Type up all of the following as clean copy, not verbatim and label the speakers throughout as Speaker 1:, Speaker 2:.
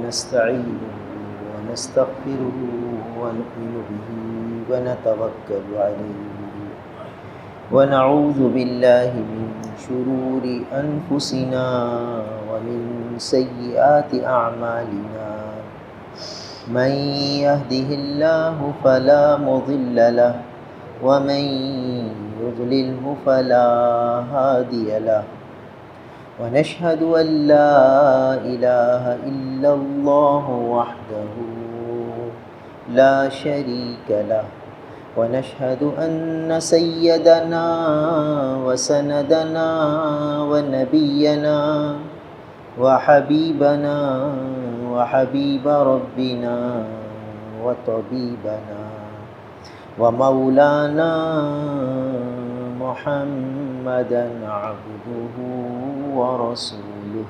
Speaker 1: ونستعينه ونستغفره ونؤمن به ونتوكل عليه ونعوذ بالله من شرور أنفسنا ومن سيئات أعمالنا من يهده الله فلا مضل له ومن يضلله فلا هادي له ونشهد أن لا إله إلا الله وحده لا شريك له ونشهد أن سيدنا وسندنا ونبينا وحبيبنا وحبيب ربنا وطبيبنا ومولانا محمدا عبده ورسوله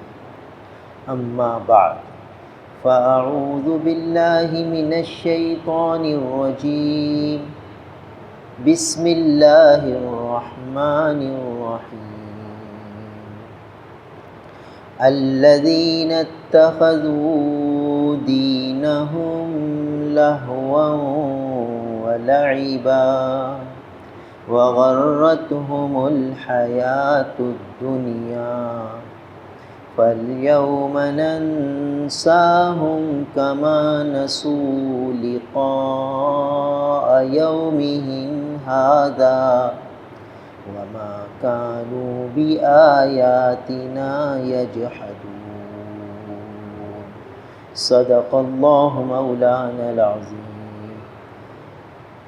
Speaker 1: أما بعد فأعوذ بالله من الشيطان الرجيم بسم الله الرحمن الرحيم الذين اتخذوا دينهم لهوا ولعبا وغرتهم الحياة الدنيا فاليوم ننساهم كما نسوا لقاء يومهم هذا وما كانوا بآياتنا يجحدون صدق اللہ مولانا العظیم۔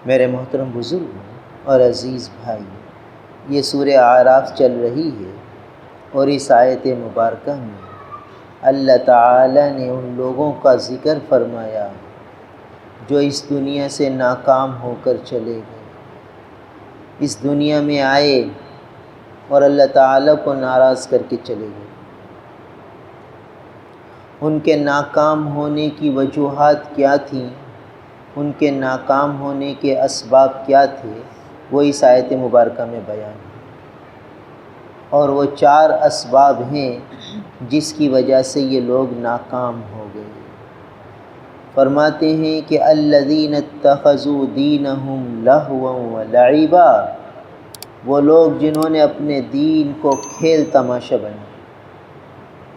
Speaker 1: میرے محترم بزرگوں اور عزیز بھائی، یہ سورہ اعراف چل رہی ہے اور اس آیت مبارکہ میں اللہ تعالی نے ان لوگوں کا ذکر فرمایا جو اس دنیا سے ناکام ہو کر چلے گئے، اس دنیا میں آئے اور اللہ تعالی کو ناراض کر کے چلے گئے۔ ان کے ناکام ہونے کی وجوہات کیا تھیں، ان کے ناکام ہونے کے اسباب کیا تھے، وہ اس آیت مبارکہ میں بیان ہے، اور وہ 4 اسباب ہیں جس کی وجہ سے یہ لوگ ناکام ہو گئے۔ فرماتے ہیں کہ الذین اتخذوا دینہم لہوا ولعبا، وہ لوگ جنہوں نے اپنے دین کو کھیل تماشا بنایا۔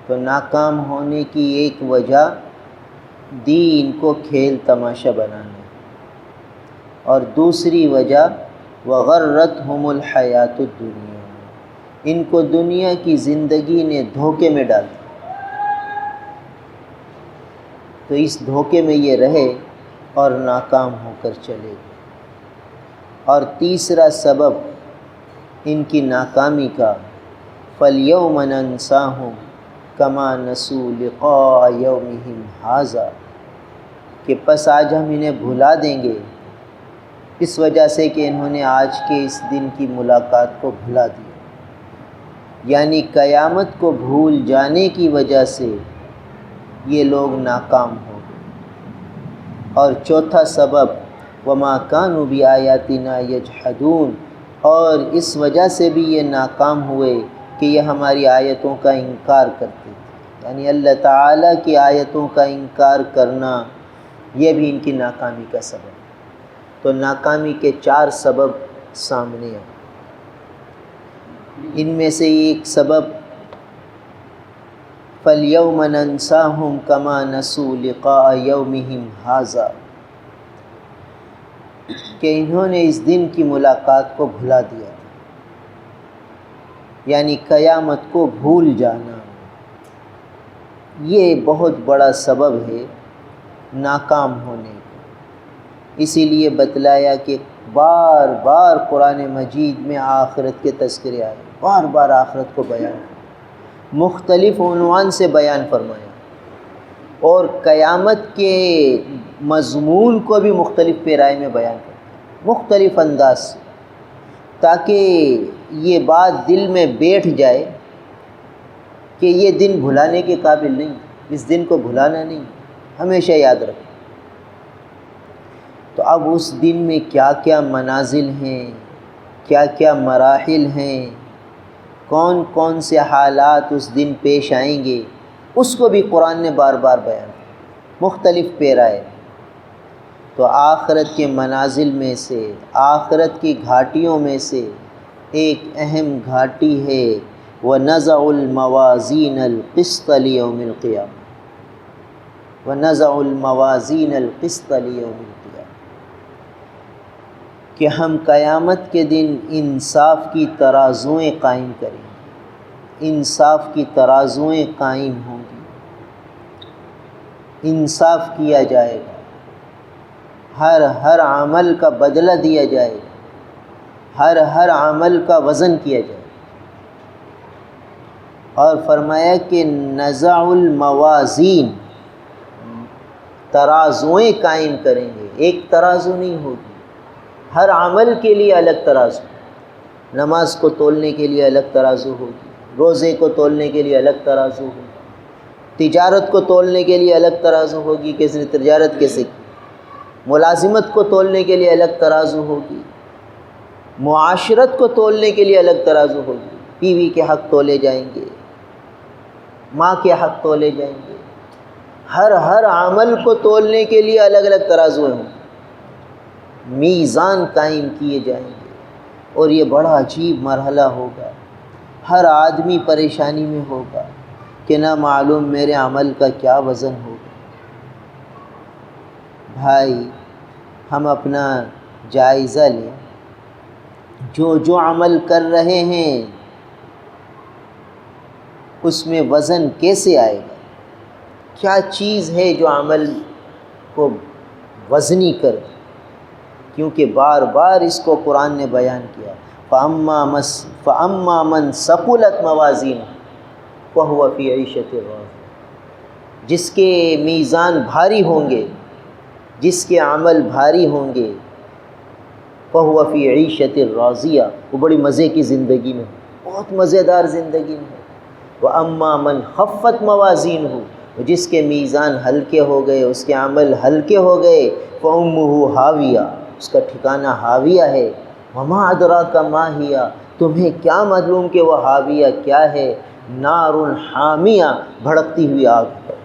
Speaker 1: تو ناکام ہونے کی ایک وجہ دین کو کھیل تماشا بنانا، اور دوسری وجہ وغرتہم الحیات الدنیا، ان کو دنیا کی زندگی نے دھوکے میں ڈال دیا، تو اس دھوکے میں یہ رہے اور ناکام ہو کر چلے گئے۔ اور تیسرا سبب ان کی ناکامی کا فَالْيَوْمَ نَنْسَاهُمْ كَمَا نَسُوا لِقَاءَ يَوْمِهِمْ هَذَا، کہ پس آج ہم انہیں بھلا دیں گے اس وجہ سے کہ انہوں نے آج کے اس دن کی ملاقات کو بھلا دیا، یعنی قیامت کو بھول جانے کی وجہ سے یہ لوگ ناکام ہو گئے۔ اور چوتھا سبب وَمَا كَانُوا بِآيَاتِنَا يَجْحَدُونَ، اور اس وجہ سے بھی یہ ناکام ہوئے کہ یہ ہماری آیتوں کا انکار کرتے تھے، یعنی اللہ تعالیٰ کی آیتوں کا انکار کرنا یہ بھی ان کی ناکامی کا سبب۔ تو ناکامی کے 4 سبب سامنے ہیں، ان میں سے ایک سبب فَالْيَوْمَ نَنْسَاهُمْ كَمَا نَسُوا لِقَاءَ يَوْمِهِمْ هَذَا، کہ انہوں نے اس دن کی ملاقات کو بھلا دیا، یعنی قیامت کو بھول جانا۔ یہ بہت بڑا سبب ہے ناکام ہونے کا، اسی لیے بتلایا کہ بار بار قرآن مجید میں آخرت کے تذکرے آئے، بار بار آخرت کو بیان، مختلف عنوان سے بیان فرمایا، اور قیامت کے مضمون کو بھی مختلف پیرائے میں بیان کرتا، مختلف انداز سے، تاکہ یہ بات دل میں بیٹھ جائے کہ یہ دن بھلانے کے قابل نہیں، اس دن کو بھلانا نہیں، ہمیشہ یاد رکھیں۔ تو اب اس دن میں کیا کیا منازل ہیں، کیا کیا مراحل ہیں، کون کون سے حالات اس دن پیش آئیں گے، اس کو بھی قرآن نے بار بار بیان کیا۔ مختلف پیرائے، تو آخرت کے منازل میں سے، آخرت کی گھاٹیوں میں سے ایک اہم گھاٹی ہے وَنَزَعُ الْمَوَازِينَ الْقِسْطَ لِيَوْمِ الْقِيَامَةِ، وَنَزَعُ الْمَوَازِينَ الْقِسْطَ لِيَوْمِ الْقِيَامَةِ، کہ ہم قیامت کے دن انصاف کی ترازوئیں قائم کریں گے، انصاف کی ترازوئیں قائم ہوں گی، انصاف کیا جائے گا، ہر عمل کا بدلہ دیا جائے گا، ہر عمل کا وزن کیا جائے گا۔ اور فرمایا کہ نزع الموازین، ترازوئیں قائم کریں گے، ایک ترازو نہیں ہوگی، ہر عمل کے لیے الگ ترازو، نماز کو تولنے کے لیے الگ ترازو ہوگی، روزے کو تولنے کے لیے الگ ترازو ہوگی، تجارت کو تولنے کے لیے الگ ترازو ہوگی، کس نے تجارت کیسے کی، ملازمت کو تولنے کے لیے الگ ترازو ہوگی، معاشرت کو تولنے کے لیے الگ ترازو ہوگی، بیوی کے حق تولے جائیں گے، ماں کے حق تولے جائیں گے، ہر عمل کو تولنے کے لیے الگ الگ ترازویں ہوں، میزان قائم کیے جائیں گے، اور یہ بڑا عجیب مرحلہ ہوگا، ہر آدمی پریشانی میں ہوگا کہ نہ معلوم میرے عمل کا کیا وزن ہوگا۔ بھائی ہم اپنا جائزہ لیں، جو عمل کر رہے ہیں اس میں وزن کیسے آئے گا، کیا چیز ہے جو عمل کو وزنی کر، کیونکہ بار بار اس کو قرآن نے بیان کیا، فَأَمَّا مَنْ ثَقُلَتْ مَوَازِينُهُ فَهُوَ فِي عِيشَةٍ رَاضِيَةٍ، جس کے میزان بھاری ہوں گے، جس کے عمل بھاری ہوں گے، فَهُوَ فِي عِيشَةٍ رَاضِيَةٍ، وہ بڑی مزے کی زندگی میں، بہت مزیدار زندگی میں۔ وَأَمَّا مَنْ خَفَّتْ مَوَازِينُهُ، جس کے میزان ہلکے ہو گئے، اس کے عمل ہلکے ہو گئے، فَأُمُّهُ ہاویہ، اس کا ٹھکانہ ہاویہ ہے۔ وَمَا أَدْرَاكَ مَا هِیَہ، تمہیں کیا معلوم کہ وہ ہاویہ کیا ہے، نار حامیہ، بھڑکتی ہوئی آگ ہے،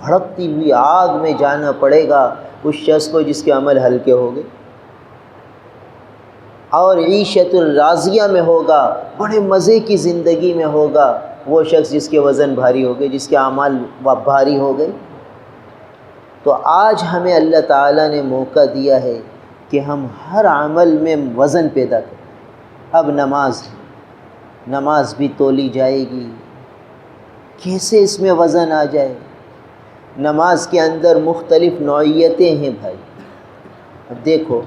Speaker 1: بھڑکتی ہوئی آگ میں جانا پڑے گا اس شخص کو جس کے عمل ہلکے ہو گئے، اور عیشت الراضیہ میں ہوگا، بڑے مزے کی زندگی میں ہوگا وہ شخص جس کے وزن بھاری ہو گئے، جس کے اعمال بھاری ہو گئے۔ تو آج ہمیں اللہ تعالیٰ نے موقع دیا ہے کہ ہم ہر عمل میں وزن پیدا کریں۔ اب نماز بھی تولی جائے گی، کیسے اس میں وزن آ جائے؟ نماز کے اندر مختلف نوعیتیں ہیں بھائی۔ اب دیکھو،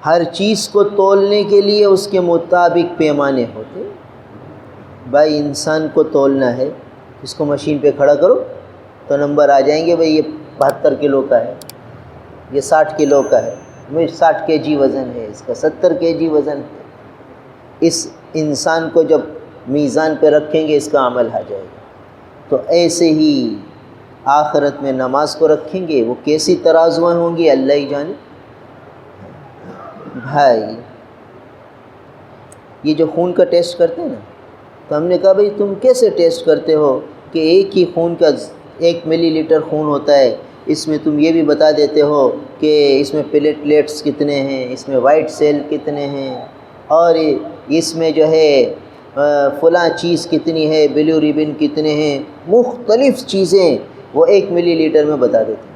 Speaker 1: ہر چیز کو تولنے کے لیے اس کے مطابق پیمانے ہوتے۔ بھائی انسان کو تولنا ہے، اس کو مشین پہ کھڑا کرو تو نمبر آ جائیں گے، بھئی یہ 72 کلو کا ہے، یہ 60 کلو کا ہے، 60 کے جی وزن ہے، اس کا 70 کے جی وزن ہے۔ اس انسان کو جب میزان پہ رکھیں گے اس کا عمل آ جائے گا۔ تو ایسے ہی آخرت میں نماز کو رکھیں گے، وہ کیسی ترازویں ہوں گی اللہ ہی جانے۔ بھائی یہ جو خون کا ٹیسٹ کرتے ہیں نا، تو ہم نے کہا بھئی تم کیسے ٹیسٹ کرتے ہو کہ ایک ہی خون کا 1 ملی لیٹر خون ہوتا ہے، اس میں تم یہ بھی بتا دیتے ہو کہ اس میں پلیٹلیٹس کتنے ہیں، اس میں وائٹ سیل کتنے ہیں، اور اس میں جو ہے فلاں چیز کتنی ہے، بلیو ریبن کتنے ہیں، مختلف چیزیں وہ 1 ملی لیٹر میں بتا دیتے ہیں۔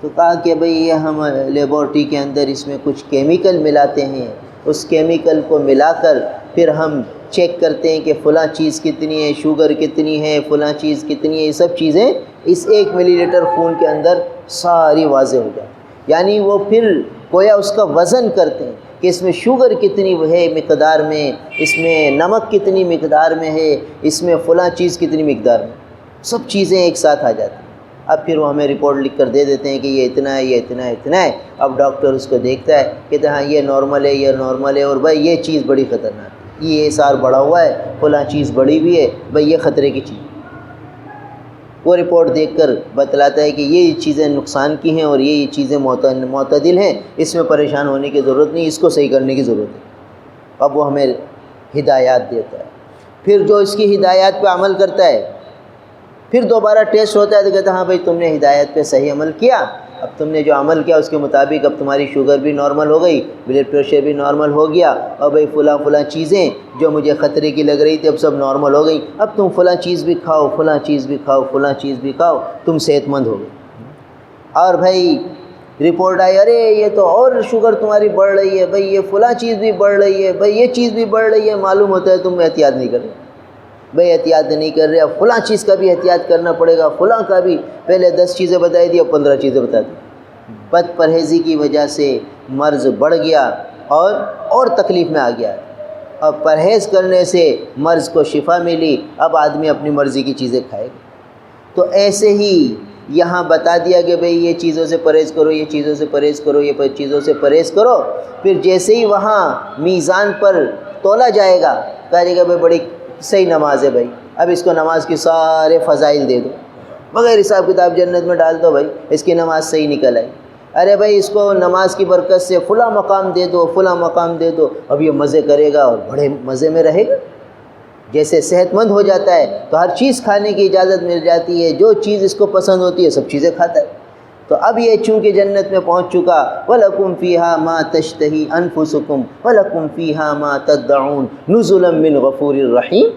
Speaker 1: تو کہا کہ بھئی یہ ہم لیبارٹری کے اندر اس میں کچھ کیمیکل ملاتے ہیں، اس کیمیکل کو ملا کر پھر ہم چیک کرتے ہیں کہ فلاں چیز کتنی ہے، شوگر کتنی ہے، فلاں چیز کتنی ہے، یہ سب چیزیں اس 1 ملی لیٹر خون کے اندر ساری واضح ہو جائیں۔ یعنی وہ پھر گویا اس کا وزن کرتے ہیں کہ اس میں شوگر کتنی ہے مقدار میں، اس میں نمک کتنی مقدار میں ہے، اس میں فلاں چیز کتنی مقدار میں، سب چیزیں ایک ساتھ آ جاتی ہیں۔ اب پھر وہ ہمیں رپورٹ لکھ کر دے دیتے ہیں کہ یہ اتنا ہے، یہ اتنا ہے، اتنا ہے۔ اب ڈاکٹر اس کو دیکھتا ہے، کہتا ہے ہاں یہ نارمل ہے، یہ نارمل ہے، اور بھائی یہ چیز بڑی خطرناک ہے، یہ SR بڑھا ہوا ہے، فلاں چیز بڑی بھی ہے، بھئی یہ خطرے کی چیز۔ وہ رپورٹ دیکھ کر بتلاتا ہے کہ یہ چیزیں نقصان کی ہیں اور یہ چیزیں معتدل ہیں، اس میں پریشان ہونے کی ضرورت نہیں، اس کو صحیح کرنے کی ضرورت ہے۔ اب وہ ہمیں ہدایات دیتا ہے، پھر جو اس کی ہدایات پہ عمل کرتا ہے پھر دوبارہ ٹیسٹ ہوتا ہے تو کہتا ہے ہاں بھائی تم نے ہدایت پہ صحیح عمل کیا، اب تم نے جو عمل کیا اس کے مطابق اب تمہاری شوگر بھی نارمل ہو گئی، بلڈ پریشر بھی نارمل ہو گیا، اور بھائی فلاں چیزیں جو مجھے خطرے کی لگ رہی تھی اب سب نارمل ہو گئی، اب تم فلاں چیز بھی کھاؤ، فلاں چیز بھی کھاؤ، فلاں چیز بھی کھاؤ، تم صحت مند ہو گئے۔ اور بھائی رپورٹ آئی، ارے یہ تو اور شوگر تمہاری بڑھ رہی ہے، بھائی یہ فلاں چیز بھی بڑھ رہی ہے، بھائی یہ چیز بھی بڑھ رہی ہے، معلوم ہوتا ہے تم احتیاط نہیں کر رہے، بھائی احتیاط نہیں کر رہے، اب فلاں چیز کا بھی احتیاط کرنا پڑے گا، فلاں کا بھی، پہلے 10 چیزیں بتائی تھی اب 15 چیزیں بتا دی۔ بد پرہیزی کی وجہ سے مرض بڑھ گیا اور تکلیف میں آ گیا، اور پرہیز کرنے سے مرض کو شفا ملی، اب آدمی اپنی مرضی کی چیزیں کھائے گا۔ تو ایسے ہی یہاں بتا دیا کہ بھئی یہ چیزوں سے پرہیز کرو، یہ چیزوں سے پرہیز کرو، یہ چیزوں سے پرہیز کرو، پھر جیسے ہی وہاں میزان پر تولا جائے گا کہا جائے گا بھئی بڑی صحیح نماز ہے بھائی، اب اس کو نماز کی سارے فضائل دے دو، بغیر حساب کتاب جنت میں ڈال دو، بھائی اس کی نماز صحیح نکل آئی، ارے بھائی اس کو نماز کی برکت سے فلاں مقام دے دو، فلاں مقام دے دو، اب یہ مزے کرے گا اور بڑے مزے میں رہے گا۔ جیسے صحت مند ہو جاتا ہے تو ہر چیز کھانے کی اجازت مل جاتی ہے، جو چیز اس کو پسند ہوتی ہے سب چیزیں کھاتا ہے۔ تو اب یہ چونکہ جنت میں پہنچ چکا، وَلَكُمْ فِيهَا مَا تَشْتَهِي أَنفُسُكُمْ وَلَكُمْ فِيهَا مَا تَدَّعُونَ نُزُلًا مِّن غَفُورٍ رَحِيمٍ،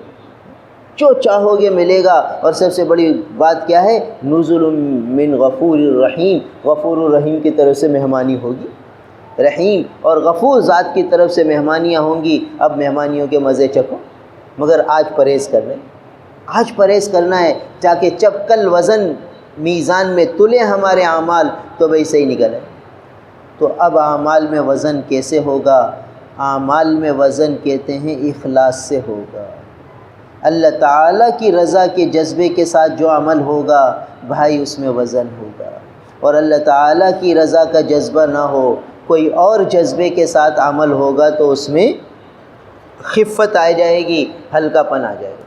Speaker 1: جو چاہو گے ملے گا، اور سب سے بڑی بات کیا ہے، نُزُلٌ مِّن غَفُورٍ رَحِيمٍ، غفور الرحیم کی طرف سے مہمانی ہوگی، رحیم اور غفور ذات کی طرف سے مہمانیاں ہوں گی، اب مہمانیوں کے مزے چکھو، مگر آج پرہیز کر رہے ہیں، آج پرہیز کرنا ہے تاکہ جب کل وزن میزان میں تلے ہمارے اعمال تو بھئی صحیح نکلے۔ تو اب اعمال میں وزن کیسے ہوگا؟ اعمال میں وزن کہتے ہیں اخلاص سے ہوگا، اللہ تعالیٰ کی رضا کے جذبے کے ساتھ جو عمل ہوگا بھائی اس میں وزن ہوگا، اور اللہ تعالیٰ کی رضا کا جذبہ نہ ہو، کوئی اور جذبے کے ساتھ عمل ہوگا تو اس میں خفت آ جائے گی، ہلکا پن آ جائے گا۔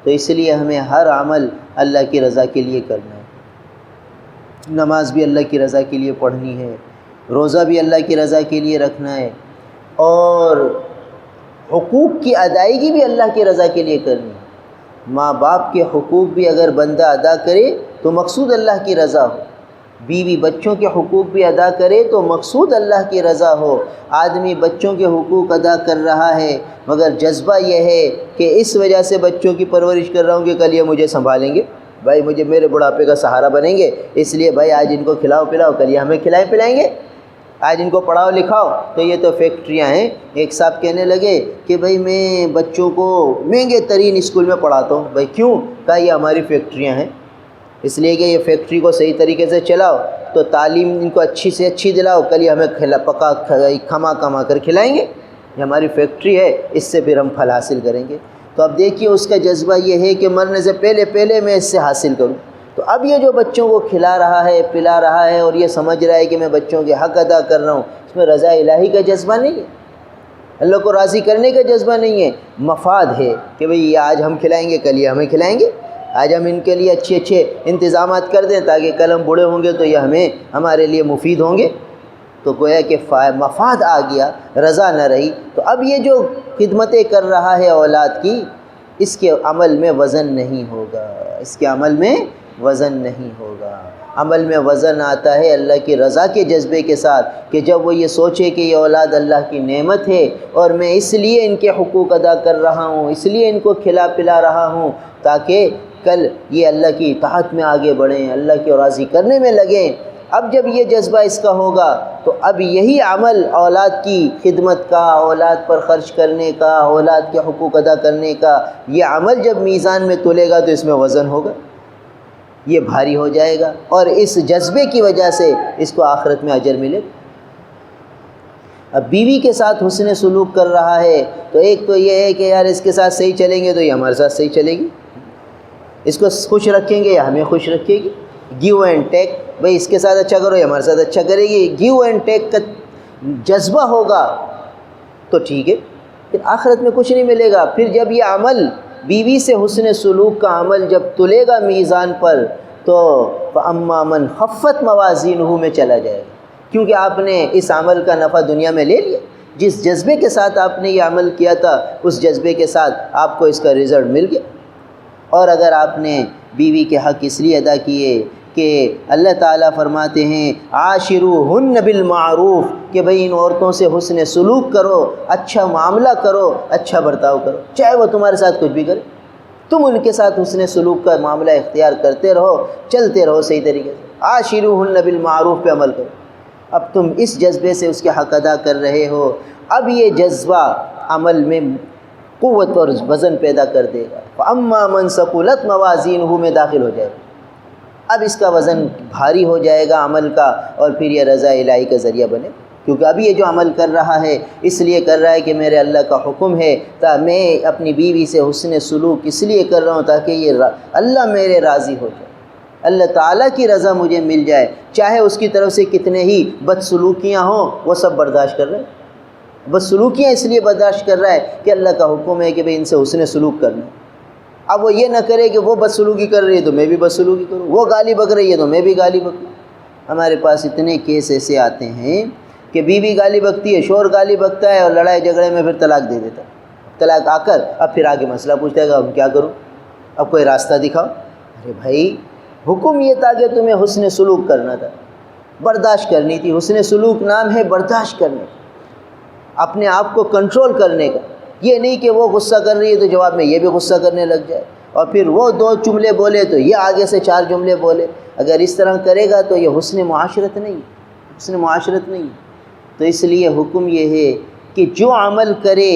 Speaker 1: تو اس لیے ہمیں ہر عمل اللہ کی رضا کے لیے کرنا ہے، نماز بھی اللہ کی رضا کے لیے پڑھنی ہے، روزہ بھی اللہ کی رضا کے لیے رکھنا ہے، اور حقوق کی ادائیگی بھی اللہ کی رضا کے لیے کرنی ہے۔ ماں باپ کے حقوق بھی اگر بندہ ادا کرے تو مقصود اللہ کی رضا ہو، بیوی بچوں کے حقوق بھی ادا کرے تو مقصود اللہ کی رضا ہو۔ آدمی بچوں کے حقوق ادا کر رہا ہے مگر جذبہ یہ ہے کہ اس وجہ سے بچوں کی پرورش کر رہا ہوں کہ کل یہ مجھے سنبھالیں گے، بھائی مجھے میرے بڑھاپے کا سہارا بنیں گے، اس لیے بھائی آج ان کو کھلاؤ پلاؤ، کل یہ ہمیں کھلائیں پلائیں گے، آج ان کو پڑھاؤ لکھاؤ تو یہ تو فیکٹریاں ہیں۔ ایک صاحب کہنے لگے کہ بھائی میں بچوں کو مہنگے ترین اسکول میں پڑھاتا ہوں، بھائی کیوں؟ کہا یہ ہماری فیکٹریاں ہیں، اس لیے کہ یہ فیکٹری کو صحیح طریقے سے چلاؤ تو تعلیم ان کو اچھی سے اچھی دلاؤ، کل یہ ہمیں کھما کر کھلائیں گے، یہ ہماری فیکٹری ہے، اس سے پھر ہم پھل حاصل کریں گے۔ تو اب دیکھیے اس کا جذبہ یہ ہے کہ مرنے سے پہلے میں اس سے حاصل کروں۔ تو اب یہ جو بچوں کو کھلا رہا ہے پلا رہا ہے اور یہ سمجھ رہا ہے کہ میں بچوں کے حق ادا کر رہا ہوں، اس میں رضا الہی کا جذبہ نہیں ہے، اللہ کو راضی کرنے کا جذبہ نہیں ہے، مفاد ہے کہ بھئی یہ آج ہم کھلائیں گے کل یہ ہمیں کھلائیں گے، آج ہم ان کے لیے اچھے انتظامات کر دیں تاکہ کل ہم بوڑھے ہوں گے تو یہ ہمارے لیے مفید ہوں گے۔ تو گویا کہ مفاد آ گیا، رضا نہ رہی۔ تو اب یہ جو خدمتیں کر رہا ہے اولاد کی، اس کے عمل میں وزن نہیں ہوگا، اس کے عمل میں وزن نہیں ہوگا۔ عمل میں وزن آتا ہے اللہ کی رضا کے جذبے کے ساتھ، کہ جب وہ یہ سوچے کہ یہ اولاد اللہ کی نعمت ہے اور میں اس لیے ان کے حقوق ادا کر رہا ہوں، اس لیے ان کو کھلا پلا رہا ہوں تاکہ کل یہ اللہ کی اطاعت میں آگے بڑھیں، اللہ کی راضی کرنے میں لگیں۔ اب جب یہ جذبہ اس کا ہوگا تو اب یہی عمل اولاد کی خدمت کا، اولاد پر خرچ کرنے کا، اولاد کے حقوق ادا کرنے کا، یہ عمل جب میزان میں تلے گا تو اس میں وزن ہوگا، یہ بھاری ہو جائے گا، اور اس جذبے کی وجہ سے اس کو آخرت میں اجر ملے گا۔ اب بیوی کے ساتھ حسن سلوک کر رہا ہے تو ایک تو یہ ہے کہ یار اس کے ساتھ صحیح چلیں گے تو یہ ہمارے ساتھ صحیح چلے گی، اس کو خوش رکھیں گے یا ہمیں خوش رکھے گی، گیو اینڈ ٹیک، بھئی اس کے ساتھ اچھا کرو یا ہمارے ساتھ اچھا کرے گی، گیو اینڈ ٹیک کا جذبہ ہوگا تو ٹھیک ہے، پھر آخرت میں کچھ نہیں ملے گا۔ پھر جب یہ عمل بیوی سے حسن سلوک کا عمل جب تلے گا میزان پر تو فَأَمَّا مَنْ خَفَّتْ مَوَازِينُهُ میں چلا جائے گا، کیونکہ آپ نے اس عمل کا نفع دنیا میں لے لیا، جس جذبے کے ساتھ آپ نے یہ عمل کیا تھا اس جذبے کے ساتھ آپ کو اس کا رزلٹ مل گیا۔ اور اگر آپ نے بیوی کے حق اس لیے ادا کیے کہ اللہ تعالیٰ فرماتے ہیں عاشروہن بالمعروف کہ بھئی ان عورتوں سے حسن سلوک کرو، اچھا معاملہ کرو، اچھا برتاؤ کرو، چاہے وہ تمہارے ساتھ کچھ بھی کرے، تم ان کے ساتھ حسن سلوک کا معاملہ اختیار کرتے رہو، چلتے رہو صحیح طریقے سے، عاشروہن بالمعروف پہ عمل کرو۔ اب تم اس جذبے سے اس کے حق ادا کر رہے ہو، اب یہ جذبہ عمل میں قوت اور وزن پیدا کر دے گا۔ فَأَمَّا مَنْ ثَقُلَتْ مَوَازِينُهُ میں داخل ہو جائے گا، اب اس کا وزن بھاری ہو جائے گا عمل کا، اور پھر یہ رضا الہی کا ذریعہ بنے، کیونکہ ابھی یہ جو عمل کر رہا ہے اس لیے کر رہا ہے کہ میرے اللہ کا حکم ہے، میں اپنی بیوی سے حسن سلوک اس لیے کر رہا ہوں تاکہ یہ اللہ میرے راضی ہو جائے، اللہ تعالیٰ کی رضا مجھے مل جائے، چاہے اس کی طرف سے کتنے ہی بدسلوکیاں ہوں وہ سب برداشت کر رہے ہیں۔ بدسلوکیاں اس لیے برداشت کر رہا ہے کہ اللہ کا حکم ہے کہ بھئی ان سے حسن سلوک کرنا۔ اب وہ یہ نہ کرے کہ وہ بدسلوکی کر رہی ہے تو میں بھی بدسلوکی کروں، وہ گالی بک رہی ہے تو میں بھی گالی بکوں۔ ہمارے پاس اتنے کیس ایسے آتے ہیں کہ بیوی گالی بکتی ہے، شوہر گالی بکتا ہے، اور لڑائی جھگڑے میں پھر طلاق دے دیتا ہے، طلاق آ کر اب پھر آگے مسئلہ پوچھتا ہے کہ اب کیا کروں، اب کوئی راستہ دکھاؤ۔ ارے بھائی حکم یہ تھا کہ تمہیں حسن سلوک کرنا تھا، برداشت کرنی تھی، حسن سلوک نام ہے برداشت کرنے کا، اپنے آپ کو کنٹرول کرنے کا، یہ نہیں کہ وہ غصہ کر رہی ہے تو جواب میں یہ بھی غصہ کرنے لگ جائے، اور پھر وہ 2 جملے بولے تو یہ آگے سے 4 جملے بولے۔ اگر اس طرح کرے گا تو یہ حسن معاشرت نہیں، حسن معاشرت نہیں۔ تو اس لیے حکم یہ ہے کہ جو عمل کرے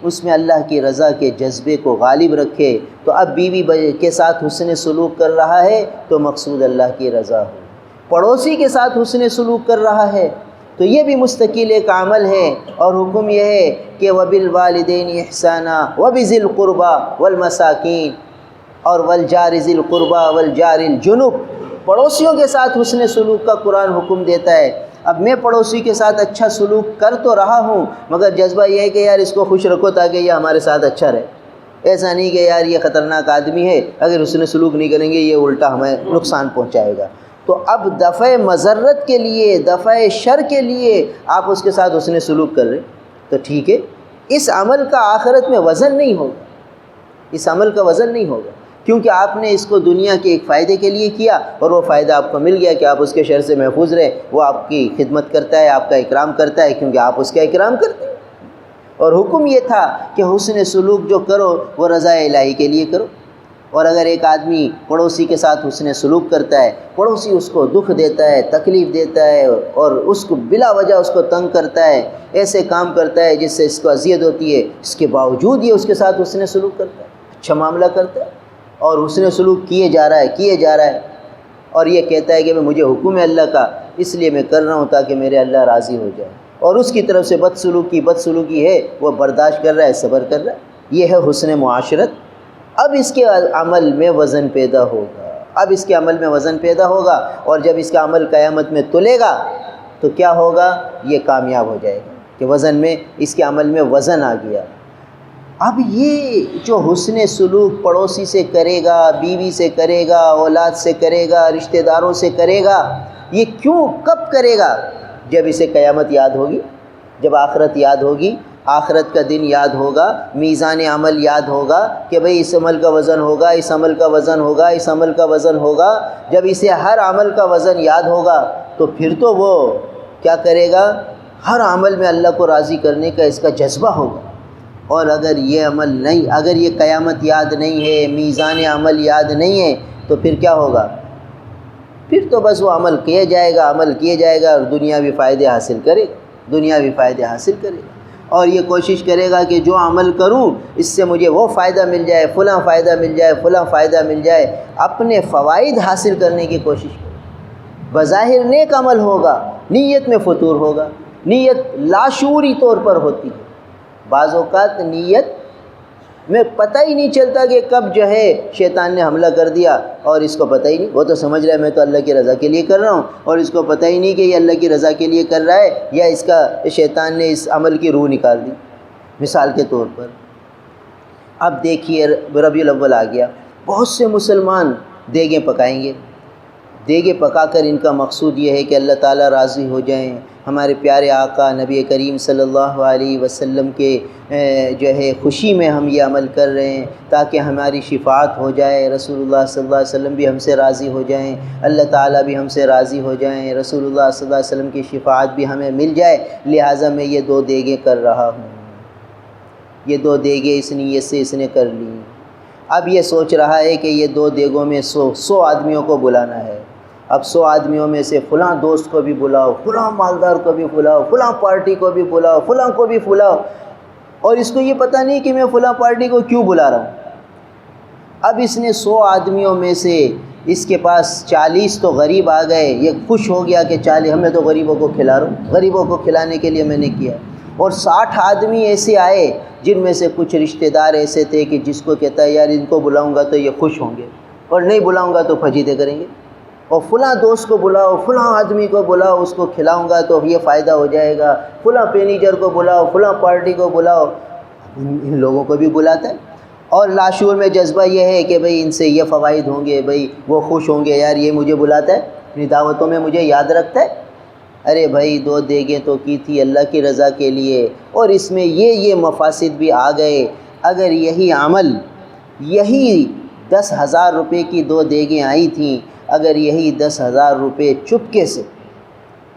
Speaker 1: اس میں اللہ کی رضا کے جذبے کو غالب رکھے۔ تو اب بیوی کے ساتھ حسن سلوک کر رہا ہے تو مقصود اللہ کی رضا ہو، پڑوسی کے ساتھ حسن سلوک کر رہا ہے تو یہ بھی مستقل ایک عمل ہے، اور حکم یہ ہے کہ وَبِالْوَالِدَيْنِ إِحْسَانًا وَبِذِي الْقُرْبَى وَالْمَسَاكِينِ اور وَالْجَارِ ذِي الْقُرْبَى وَالْجَارِ الْجُنُبِ، پڑوسیوں کے ساتھ حسن سلوک کا قرآن حکم دیتا ہے۔ اب میں پڑوسی کے ساتھ اچھا سلوک کر تو رہا ہوں، مگر جذبہ یہ ہے کہ یار اس کو خوش رکھو تاکہ یہ ہمارے ساتھ اچھا رہے، ایسا نہیں کہ یار یہ خطرناک آدمی ہے، اگر حسن سلوک نہیں کریں گے یہ الٹا ہمیں نقصان پہنچائے گا۔ تو اب دفع مضرت کے لیے، دفع شر کے لیے آپ اس کے ساتھ حسن سلوک کر رہے تو ٹھیک ہے، اس عمل کا آخرت میں وزن نہیں ہوگا، اس عمل کا وزن نہیں ہوگا، کیونکہ آپ نے اس کو دنیا کے ایک فائدے کے لیے کیا، اور وہ فائدہ آپ کو مل گیا کہ آپ اس کے شر سے محفوظ رہے، وہ آپ کی خدمت کرتا ہے، آپ کا اکرام کرتا ہے کیونکہ آپ اس کا اکرام کرتے ہیں۔ اور حکم یہ تھا کہ حسن سلوک جو کرو وہ رضا الہی کے لیے کرو۔ اور اگر ایک آدمی پڑوسی کے ساتھ حسن سلوک کرتا ہے، پڑوسی اس کو دکھ دیتا ہے، تکلیف دیتا ہے، اور اس کو بلا وجہ اس کو تنگ کرتا ہے، ایسے کام کرتا ہے جس سے اس کو اذیت ہوتی ہے، اس کے باوجود یہ اس کے ساتھ حسن سلوک کرتا ہے، اچھا معاملہ کرتا ہے، اور حسن سلوک کیے جا رہا ہے، اور یہ کہتا ہے کہ مجھے حکم ہے اللہ کا اس لیے میں کر رہا ہوں تاکہ میرے اللہ راضی ہو جائے، اور اس کی طرف سے بدسلوکی ہے وہ برداشت کر رہا ہے، صبر کر رہا ہے، یہ ہے حسن معاشرت۔ اب اس کے عمل میں وزن پیدا ہوگا، اور جب اس کا عمل قیامت میں تلے گا تو کیا ہوگا، یہ کامیاب ہو جائے گا کہ وزن میں اس کے عمل میں وزن آ گیا۔ اب یہ جو حسن سلوک پڑوسی سے کرے گا، بیوی سے کرے گا، اولاد سے کرے گا، رشتہ داروں سے کرے گا، یہ کب کرے گا؟ جب اسے قیامت یاد ہوگی، جب آخرت یاد ہوگی، آخرت کا دن یاد ہوگا، میزان عمل یاد ہوگا کہ بھئی اس عمل کا وزن ہوگا، اس عمل کا وزن ہوگا، اس عمل کا وزن ہوگا۔ جب اسے ہر عمل کا وزن یاد ہوگا تو پھر تو وہ کیا کرے گا، ہر عمل میں اللہ کو راضی کرنے کا اس کا جذبہ ہوگا۔ اور اگر یہ عمل نہیں، اگر یہ قیامت یاد نہیں ہے، میزان عمل یاد نہیں ہے، تو پھر کیا ہوگا؟ پھر تو بس وہ عمل کیا جائے گا اور دنیاوی فائدے حاصل کرے گا، اور یہ کوشش کرے گا کہ جو عمل کروں اس سے مجھے وہ فائدہ مل جائے، فلاں فائدہ مل جائے، اپنے فوائد حاصل کرنے کی کوشش کرے۔ بظاہر نیک عمل ہوگا، نیت میں فطور ہوگا، نیت لاشعوری طور پر ہوتی ہے، بعض اوقات نیت میں پتہ ہی نہیں چلتا کہ کب جو ہے شیطان نے حملہ کر دیا، اور اس کو پتہ ہی نہیں، وہ تو سمجھ رہا ہے میں تو اللہ کی رضا کے لیے کر رہا ہوں، اور اس کو پتہ ہی نہیں کہ یہ اللہ کی رضا کے لیے کر رہا ہے، یا اس کا شیطان نے اس عمل کی روح نکال دی۔ مثال کے طور پر اب دیکھیے ربیع الاول آ گیا، بہت سے مسلمان دیگیں پکائیں گے، دیگیں پکا کر ان کا مقصود یہ ہے کہ اللہ تعالیٰ راضی ہو جائیں، ہمارے پیارے آقا نبی کریم صلی اللہ علیہ وسلم کے جو ہے خوشی میں ہم یہ عمل کر رہے ہیں تاکہ ہماری شفاعت ہو جائے، رسول اللہ صلی اللہ علیہ وسلم بھی ہم سے راضی ہو جائیں، اللہ تعالیٰ بھی ہم سے راضی ہو جائیں، رسول اللہ صلی اللہ علیہ وسلم کی شفاعت بھی ہمیں مل جائے، لہٰذا میں یہ 2 دیگیں کر رہا ہوں۔ یہ 2 دیگیں اس نیت سے اس نے کر لی۔ اب یہ سوچ رہا ہے کہ یہ 2 دیگوں میں 100 آدمیوں کو بلانا ہے۔ اب 100 آدمیوں میں سے فلاں دوست کو بھی بلاؤ، فلاں مالدار کو بھی بلاؤ، فلاں پارٹی کو بھی بلاؤ، فلاں کو بھی بلاؤ، اور اس کو یہ پتہ نہیں کہ میں فلاں پارٹی کو کیوں بلا رہا ہوں۔ اب اس نے 100 آدمیوں میں سے اس کے پاس 40 تو غریب آ گئے، یہ خوش ہو گیا کہ 40 ہمیں تو غریبوں کو کھلا رہا ہوں، غریبوں کو کھلانے کے لیے میں نے کیا، اور 60 آدمی ایسے آئے جن میں سے کچھ رشتہ دار ایسے تھے کہ جس کو کہتا ہے یار ان کو بلاؤں گا تو یہ خوش ہوں گے، اور نہیں بلاؤں گا تو فجیدے کریں گے، اور فلاں دوست کو بلاؤ، فلاں آدمی کو بلاؤ، اس کو کھلاؤں گا تو یہ فائدہ ہو جائے گا، فلاں مینیجر کو بلاؤ، فلاں پارٹی کو بلاؤ، ان لوگوں کو بھی بلاتا ہے، اور لاشعور میں جذبہ یہ ہے کہ بھئی ان سے یہ فوائد ہوں گے، بھئی وہ خوش ہوں گے، یار یہ مجھے بلاتا ہے، اپنی دعوتوں میں مجھے یاد رکھتا ہے۔ ارے بھائی 2 دیگیں تو کی تھی اللہ کی رضا کے لیے، اور اس میں یہ مفاسد بھی آ گئے۔ اگر یہی عمل، یہی 10,000 روپے کی 2 دیگیں آئی تھیں، اگر یہی 10,000 روپے چپکے سے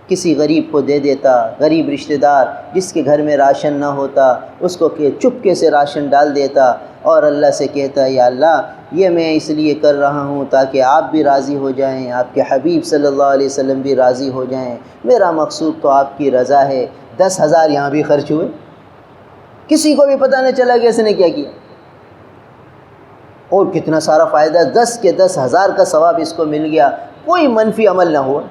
Speaker 1: کسی غریب کو دے دیتا، غریب رشتہ دار جس کے گھر میں راشن نہ ہوتا، اس کو کہ چپکے سے راشن ڈال دیتا اور اللہ سے کہتا یا اللہ یہ میں اس لیے کر رہا ہوں تاکہ آپ بھی راضی ہو جائیں، آپ کے حبیب صلی اللہ علیہ وسلم بھی راضی ہو جائیں، میرا مقصود تو آپ کی رضا ہے۔ 10,000 یہاں بھی خرچ ہوئے، کسی کو بھی پتہ نہ چلا کہ اس نے کیا کیا، اور کتنا سارا فائدہ، 10 کے 10,000 کا ثواب اس کو مل گیا۔ کوئی منفی عمل نہ ہوا،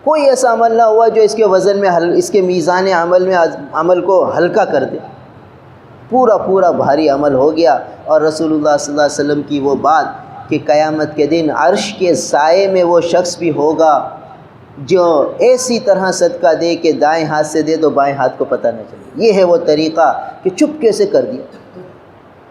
Speaker 1: کوئی ایسا عمل نہ ہوا جو اس کے وزن میں اس کے میزان عمل میں عمل کو ہلکا کر دے، پورا بھاری عمل ہو گیا۔ اور رسول اللہ صلی اللہ علیہ وسلم کی وہ بات کہ قیامت کے دن عرش کے سائے میں وہ شخص بھی ہوگا جو ایسی طرح صدقہ دے کہ دائیں ہاتھ سے دے تو بائیں ہاتھ کو پتہ نہ چلے۔ یہ ہے وہ طریقہ کہ چپکے سے کر دیا،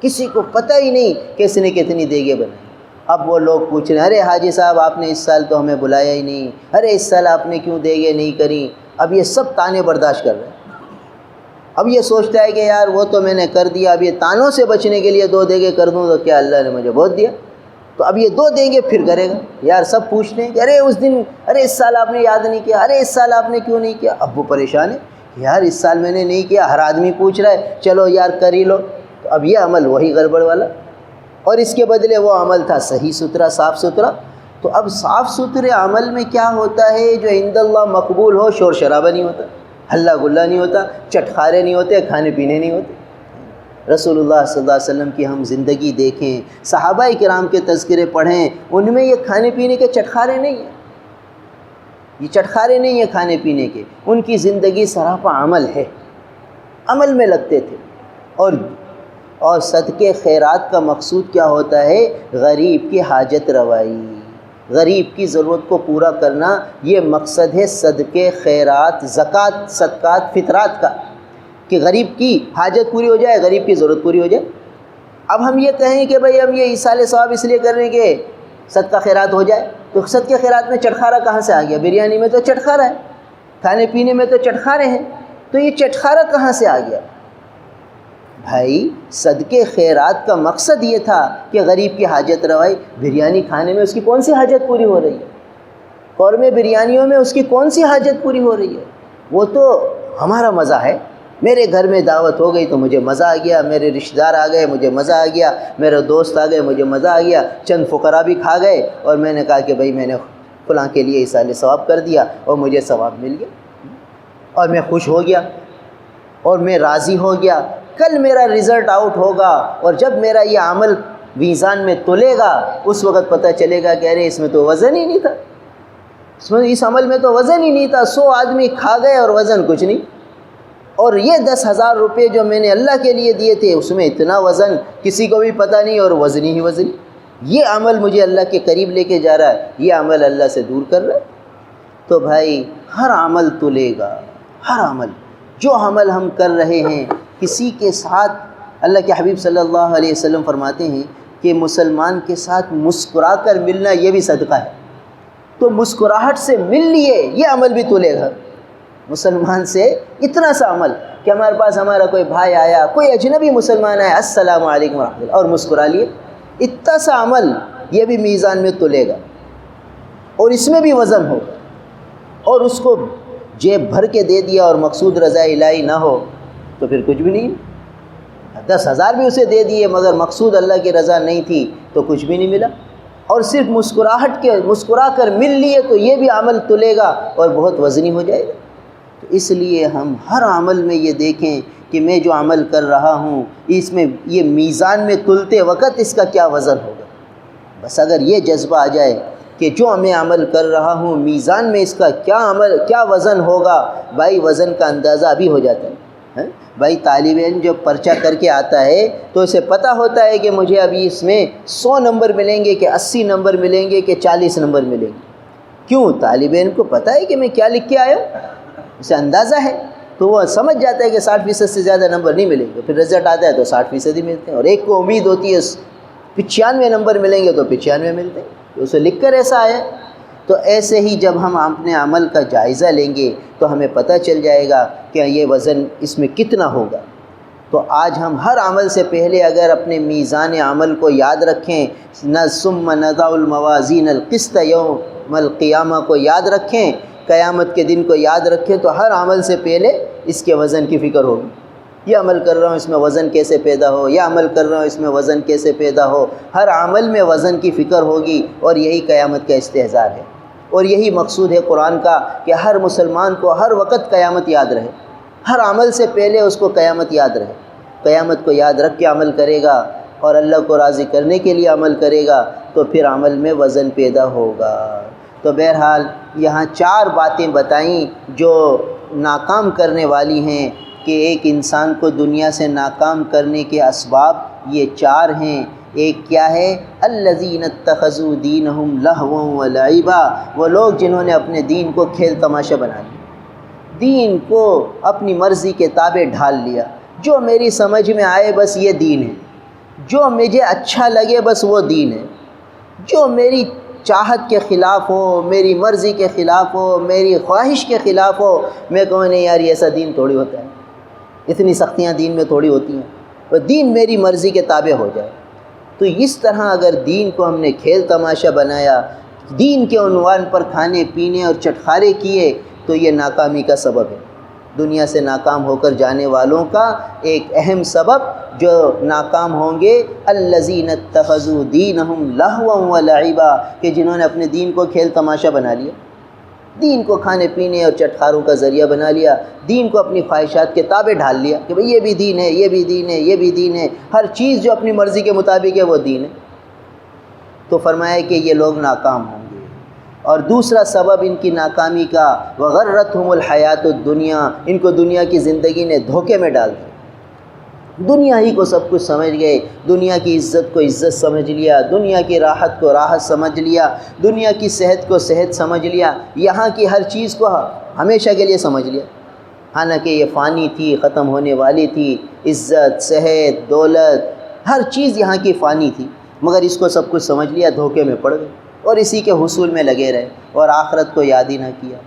Speaker 1: کسی کو پتہ ہی نہیں کہ اس نے کتنی دیگیں بنائی۔ اب وہ لوگ پوچھ رہے ہیں ارے حاجی صاحب آپ نے اس سال تو ہمیں بلایا ہی نہیں، ارے اس سال آپ نے کیوں دیگیں نہیں کریں۔ اب یہ سب تانے برداشت کر رہے ہیں۔ اب یہ سوچتا ہے کہ یار وہ تو میں نے کر دیا، اب یہ تانوں سے بچنے کے لیے 2 دیگیں کر دوں تو کیا اللہ نے مجھے بہت دیا، تو اب یہ 2 دیگیں پھر کرے گا۔ یار سب پوچھتے ہیں کہ ارے اس دن، ارے اس سال آپ نے یاد نہیں کیا، ارے اس سال آپ نے کیوں نہیں کیا۔ اب وہ پریشان ہے یار اس سال میں نے نہیں کیا، ہر آدمی پوچھ رہا ہے، چلو یار کر ہی لو۔ تو اب یہ عمل وہی گڑبڑ والا، اور اس کے بدلے وہ عمل تھا صحیح ستھرا، صاف ستھرا۔ تو اب صاف ستھرے عمل میں کیا ہوتا ہے جو عند اللہ مقبول ہو، شور شرابہ نہیں ہوتا، ہلا گلا نہیں ہوتا، چٹخارے نہیں ہوتے، کھانے پینے نہیں ہوتے۔ رسول اللہ صلی اللہ علیہ وسلم کی ہم زندگی دیکھیں، صحابہ کرام کے تذکرے پڑھیں، ان میں یہ کھانے پینے کے چٹخارے نہیں ہیں، یہ چٹخارے نہیں ہیں کھانے پینے کے، ان کی زندگی سراپا عمل ہے، عمل میں لگتے تھے۔ اور صدقے خیرات کا مقصود کیا ہوتا ہے؟ غریب کی حاجت روائی، غریب کی ضرورت کو پورا کرنا، یہ مقصد ہے صدقے خیرات، زکوٰۃ، صدقات، فطرات کا، کہ غریب کی حاجت پوری ہو جائے، غریب کی ضرورت پوری ہو جائے۔ اب ہم یہ کہیں کہ بھئی ہم یہ ایصال ثواب اس لیے کر رہے ہیں کہ صدقہ خیرات ہو جائے، تو صدقے خیرات میں چٹخارا کہاں سے آ گیا؟ بریانی میں تو چٹخارا ہے، کھانے پینے میں تو چٹخارے ہیں، تو یہ چٹخارا کہاں سے آ گیا؟ بھائی صدقے خیرات کا مقصد یہ تھا کہ غریب کی حاجت روائی۔ بریانی کھانے میں اس کی کون سی حاجت پوری ہو رہی ہے؟ قورمے بریانیوں میں اس کی کون سی حاجت پوری ہو رہی ہے؟ وہ تو ہمارا مزہ ہے، میرے گھر میں دعوت ہو گئی تو مجھے مزہ آ گیا، میرے رشتہ دار آ گئے مجھے مزہ آ گیا، میرے دوست آ گئے مجھے مزہ آ گیا، چند فقراء بھی کھا گئے، اور میں نے کہا کہ بھئی میں نے فلاں کے لیے ایصال ثواب کر دیا اور مجھے ثواب مل گیا، اور میں خوش ہو گیا اور میں راضی ہو گیا۔ کل میرا رزلٹ آؤٹ ہوگا، اور جب میرا یہ عمل میزان میں تلے گا اس وقت پتہ چلے گا کہ ارے اس میں تو وزن ہی نہیں تھا، اس عمل میں تو وزن ہی نہیں تھا، 100 آدمی کھا گئے اور وزن کچھ نہیں، اور یہ 10,000 روپے جو میں نے اللہ کے لیے دیے تھے اس میں اتنا وزن کسی کو بھی پتہ نہیں، اور وزنی ہی وزنی۔ یہ عمل مجھے اللہ کے قریب لے کے جا رہا ہے، یہ عمل اللہ سے دور کر رہا ہے۔ تو بھائی ہر عمل تلے گا، ہر عمل، جو عمل ہم کر رہے ہیں کسی کے ساتھ، اللہ کے حبیب صلی اللہ علیہ وسلم فرماتے ہیں کہ مسلمان کے ساتھ مسکرا کر ملنا یہ بھی صدقہ ہے، تو مسکراہٹ سے مل لیے یہ عمل بھی تلے گا۔ مسلمان سے اتنا سا عمل کہ ہمارے پاس ہمارا کوئی بھائی آیا، کوئی اجنبی مسلمان آیا، السلام علیکم ورحمۃ اللہ، اور مسکرا لیے، اتنا سا عمل یہ بھی میزان میں تلے گا اور اس میں بھی وزن ہوگا۔ اور اس کو جیب بھر کے دے دیا اور مقصود رضا الہی نہ ہو تو پھر کچھ بھی نہیں۔ 10,000 بھی اسے دے دیے مگر مقصود اللہ کی رضا نہیں تھی تو کچھ بھی نہیں ملا۔ اور صرف مسکرا کر مل لیے تو یہ بھی عمل تلے گا اور بہت وزنی ہو جائے گا۔ تو اس لیے ہم ہر عمل میں یہ دیکھیں کہ میں جو عمل کر رہا ہوں اس میں یہ میزان میں تلتے وقت اس کا کیا وزن ہوگا۔ بس اگر یہ جذبہ آ جائے کہ جو میں عمل کر رہا ہوں میزان میں اس کا کیا وزن ہوگا، بھائی وزن کا اندازہ ابھی ہو جاتا ہے۔ بھائی طالب علم جو پرچہ کر کے آتا ہے تو اسے پتہ ہوتا ہے کہ مجھے ابھی اس میں 100 نمبر ملیں گے کہ 80 نمبر ملیں گے کہ 40 نمبر ملیں گے۔ کیوں؟ طالب علم کو پتہ ہے کہ میں کیا لکھ کے آیا ہوں، اسے اندازہ ہے، تو وہ سمجھ جاتا ہے کہ 60% سے زیادہ نمبر نہیں ملیں گے۔ پھر رزلٹ آتا ہے تو 60% ہی ملتے ہیں، اور ایک کو امید ہوتی ہے 95 نمبر ملیں گے تو 95 ملتے ہیں، تو اسے لکھ کر ایسا آیا۔ تو ایسے ہی جب ہم اپنے عمل کا جائزہ لیں گے تو ہمیں پتہ چل جائے گا کہ یہ وزن اس میں کتنا ہوگا۔ تو آج ہم ہر عمل سے پہلے اگر اپنے میزان عمل کو یاد رکھیں، ثم نضع الموازین القسط یوم القیامہ کو یاد رکھیں، قیامت کے دن کو یاد رکھیں، تو ہر عمل سے پہلے اس کے وزن کی فکر ہوگی۔ یہ عمل کر رہا ہوں اس میں وزن کیسے پیدا ہو، یہ عمل کر رہا ہوں اس میں وزن کیسے پیدا ہو، ہر عمل میں وزن کی فکر ہوگی، اور یہی قیامت کا استحضار ہے، اور یہی مقصود ہے قرآن کا کہ ہر مسلمان کو ہر وقت قیامت یاد رہے، ہر عمل سے پہلے اس کو قیامت یاد رہے۔ قیامت کو یاد رکھ کے عمل کرے گا اور اللہ کو راضی کرنے کے لیے عمل کرے گا تو پھر عمل میں وزن پیدا ہوگا۔ تو بہرحال یہاں 4 باتیں بتائیں جو ناکام کرنے والی ہیں، کہ ایک انسان کو دنیا سے ناکام کرنے کے اسباب یہ 4 ہیں۔ ایک کیا ہے؟ الذین اتخذوا دینہم لہوا ولعبا، وہ لوگ جنہوں نے اپنے دین کو کھیل تماشا بنا لیا، دین کو اپنی مرضی کے تابع ڈھال لیا، جو میری سمجھ میں آئے بس یہ دین ہے، جو مجھے اچھا لگے بس وہ دین ہے، جو میری چاہت کے خلاف ہو، میری مرضی کے خلاف ہو، میری خواہش کے خلاف ہو، میں کہوں نہیں یار یہ ایسا دین تھوڑی ہوتا ہے، اتنی سختیاں دین میں تھوڑی ہوتی ہیں، اور دین میری مرضی کے تابع ہو جائے۔ تو اس طرح اگر دین کو ہم نے کھیل تماشا بنایا، دین کے عنوان پر کھانے پینے اور چٹخارے کیے، تو یہ ناکامی کا سبب ہے۔ دنیا سے ناکام ہو کر جانے والوں کا ایک اہم سبب جو ناکام ہوں گے، الذین اتخذوا دینہم لہوا ولعبا، کہ جنہوں نے اپنے دین کو کھیل تماشا بنا لیا، دین کو کھانے پینے اور چٹخاروں کا ذریعہ بنا لیا، دین کو اپنی خواہشات کے تابع ڈھال لیا کہ بھئی یہ بھی دین ہے، یہ بھی دین ہے، یہ بھی دین ہے، ہر چیز جو اپنی مرضی کے مطابق ہے وہ دین ہے۔ تو فرمایا کہ یہ لوگ ناکام ہوں گے۔ اور دوسرا سبب ان کی ناکامی کا، وغرتہم الحیات الدنیا، ان کو دنیا کی زندگی نے دھوکے میں ڈال دیا، دنیا ہی کو سب کچھ سمجھ گئے، دنیا کی عزت کو عزت سمجھ لیا، دنیا کی راحت کو راحت سمجھ لیا، دنیا کی صحت کو صحت سمجھ لیا، یہاں کی ہر چیز کو ہمیشہ کے لیے سمجھ لیا، حالانکہ یہ فانی تھی، ختم ہونے والی تھی، عزت، صحت، دولت، ہر چیز یہاں کی فانی تھی، مگر اس کو سب کچھ سمجھ لیا، دھوکے میں پڑ گئے اور اسی کے حصول میں لگے رہے اور آخرت کو یاد ہی نہ کیا۔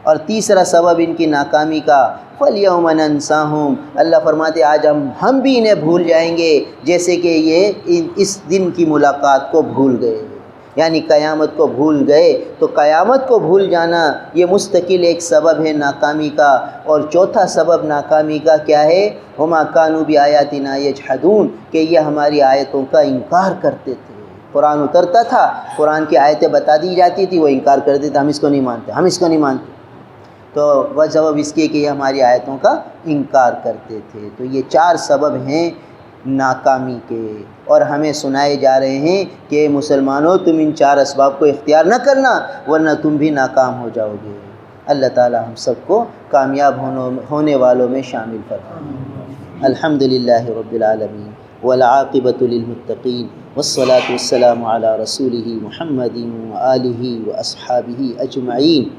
Speaker 1: اور تیسرا سبب ان کی ناکامی کا، فَالْيَوْمَ نَنْسَاهُمْ، اللہ فرماتے آج ہم بھی انہیں بھول جائیں گے جیسے کہ یہ اس دن کی ملاقات کو بھول گئے، یعنی قیامت کو بھول گئے۔ تو قیامت کو بھول جانا یہ مستقل ایک سبب ہے ناکامی کا۔ اور چوتھا سبب ناکامی کا کیا ہے؟ وَمَا كَانُوا بِآيَاتِنَا يَجْحَدُونَ، کہ یہ ہماری آیتوں کا انکار کرتے تھے۔ قرآن اترتا تھا، قرآن کی آیتیں بتا دی جاتی تھی، وہ انکار کرتے تھے، ہم اس کو نہیں مانتے، ہم اس کو نہیں مانتے۔ تو وہ سبب اس کے کہ یہ ہماری آیتوں کا انکار کرتے تھے۔ تو یہ 4 سبب ہیں ناکامی کے، اور ہمیں سنائے جا رہے ہیں کہ مسلمانوں تم ان 4 اسباب کو اختیار نہ کرنا ورنہ تم بھی ناکام ہو جاؤ گے۔ اللہ تعالی ہم سب کو کامیاب ہونے والوں میں شامل فرمائے۔ الحمدللہ رب العالمین والعاقبۃ للمتقین والصلاة والسلام علی رسولہ محمد وآلہ واصحابہ اجمعین۔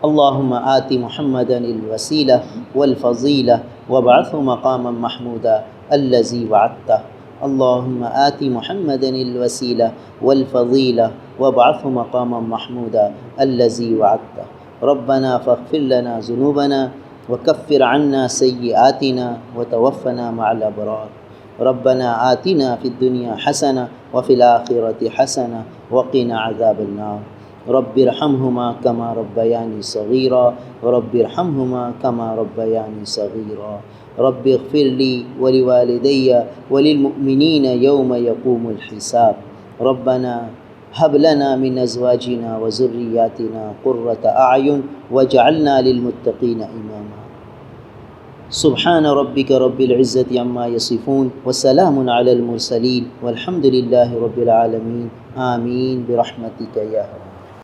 Speaker 1: اللہم آت محمدا الوسیلہ والفضیلہ وابعثہ مقاما محمودا الذی وعدتہ۔ اللہم آت محمدا الوسیلہ والفضیلہ وابعثه مقاما محمودا الذي وعدته ربنا فاغفر لنا ذنوبنا وكفر عنا سيئاتنا وتوفنا مع الأبرار ربنا آتنا في الدنيا حسنة وفي الآخرة حسنة وقنا عذاب النار رب ارحمهما كما ربياني صغيرا رب ارحمهما كما ربياني صغيرا رب اغفر لي ولوالدي وللمؤمنين يوم يقوم الحساب ربنا هب لنا من أزواجنا وذرياتنا قرة أعين واجعلنا للمتقين إماما سبحان ربك رب العزة عما يصفون وسلام على المرسلين والحمد لله رب العالمين آمين برحمتك يا رب.